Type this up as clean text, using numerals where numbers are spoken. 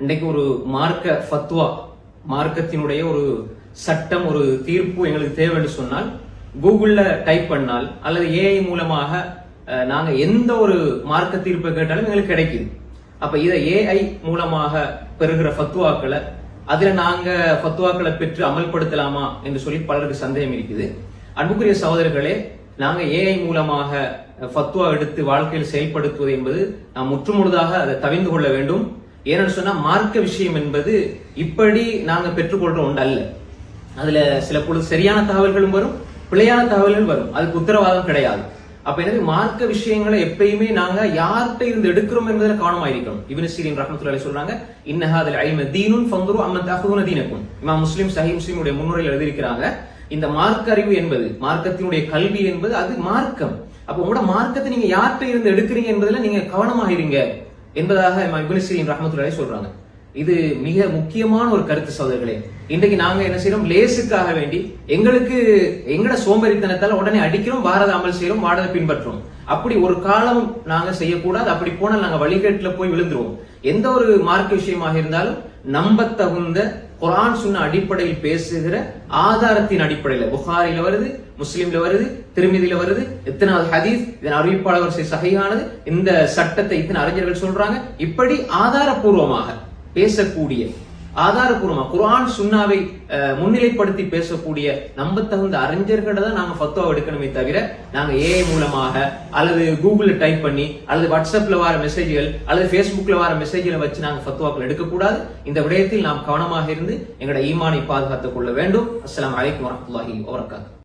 இன்றைக்கு ஒரு மார்க்க ஃபத்வா, மார்க்கத்தினுடைய ஒரு சட்டம், ஒரு தீர்ப்பு எங்களுக்கு தேவைன்னு சொன்னால் கூகுள்ல டைப் பண்ணால் அல்லது ஏஐ மூலமாக நாங்க எந்த ஒரு மார்க்க தீர்ப்பை கேட்டாலும் எங்களுக்கு கிடைக்குது. அப்ப இதை ஏஐ மூலமாக பெறுகிற ஃபத்வாக்களை அதுல நாங்க ஃபத்வாக்களை பெற்று அமல்படுத்தலாமா என்று சொல்லி பலருக்கு சந்தேகம் இருக்குது. அன்புக்குரிய சகோதரர்களே, நாங்க ஏஐ மூலமாக ஃபத்வா எடுத்து வாழ்க்கையில் செயல்படுத்துவது என்பது நாம் முற்றுமுழுதாக அதை தவிர்த்து கொள்ள வேண்டும். ஏன்னு சொன்னா மார்க்க விஷயம் என்பது இப்படி நாங்க பெற்றுக்கொள்ற ஒன்று அல்ல. அதுல சில பொழுது சரியான தகவல்களும் வரும், பிழையான தகவல்கள் வரும், அதுக்கு உத்தரவாதம் கிடையாது. அப்ப எனவே மார்க்க விஷயங்களை எப்பயுமே நாங்க யார்கிட்ட இருந்து எடுக்கிறோம் என்பதில் கவனமாயிருக்கணும். இப்னு சீரின் ரஹ்மத்துல்லாஹி சொல்றாங்க, இன்னஹாதல் இல்ம தீனுன் ஃபந்துரு அம்மன் தஅஹுதுன தீனக்கும். இமாம் முஸ்லிம் சஹீஹ் முஸ்லிமுடைய முன்னுரையில் எழுதியிருக்கிறாங்க, இந்த மார்க்க அறிவு என்பது, மார்க்கத்தினுடைய கல்வி என்பது அது மார்க்கம். அப்ப உங்களோட மார்க்கத்தை நீங்க யார்கிட்ட இருந்து எடுக்கிறீங்க என்பதில் நீங்க கவனமாயிருங்க என்பதாக இப்னு சீரின் ரஹ்மத்துல்லாஹி சொல்றாங்க. இது மிக முக்கியமான ஒரு கருத்து சகோதரர்களே. இன்றைக்கு நாங்க என்ன செய்யறோம், லேசுக்காக வேண்டி எங்கட சோம்பேறித்தனத்தால உடனே அடிக்கிறோம், வாரத அமல் செய்யறோம், வாடதை பின்பற்றோம். அப்படி ஒரு காலம் நாங்க செய்யக்கூடாது. அப்படி போனால் நாங்க வழிகேட்டுல போய் விழுந்துருவோம். எந்த ஒரு மார்க்க விஷயமாக இருந்தாலும் நம்ப தகுந்த குர்ஆன் சுன்னா அடிப்படையில் பேசுகிற ஆதாரத்தின் அடிப்படையில், புகாரில வருது, முஸ்லிம்ல வருது, திருமிதியில வருது, எத்தனாவது ஹதீஸ், இதன் அறிவிப்பாளர் சஹீஹானது, இந்த சட்டத்தை இத்தனை அறிஞர்கள் சொல்றாங்க, இப்படி ஆதாரபூர்வமாக பேசக்கூடிய, ஆதாரபூர்வமா குர்ஆன் சுன்னாவை முன்னிலைப்படுத்தி பேசக்கூடிய நம்ப தகுந்த அறிஞர்களை தான் நாங்க ஃபத்வா எடுக்கணுமே தவிர நாங்க ஏஐ மூலமாக அல்லது கூகுள்ல டைப் பண்ணி அல்லது வாட்ஸ்அப்ல வர மெசேஜ்கள் அல்லது பேஸ்புக்ல வர மெசேஜ்களை வச்சு நாங்க ஃபத்வாக்கள் எடுக்கக்கூடாது. இந்த விடயத்தில் நாம் கவனமாக இருந்து எங்களோட ஈமானை பாதுகாத்துக் கொள்ள வேண்டும். அஸ்ஸலாமு அலைக்கும் வரஹ்மத்துல்லாஹி வபரகாத்துஹு.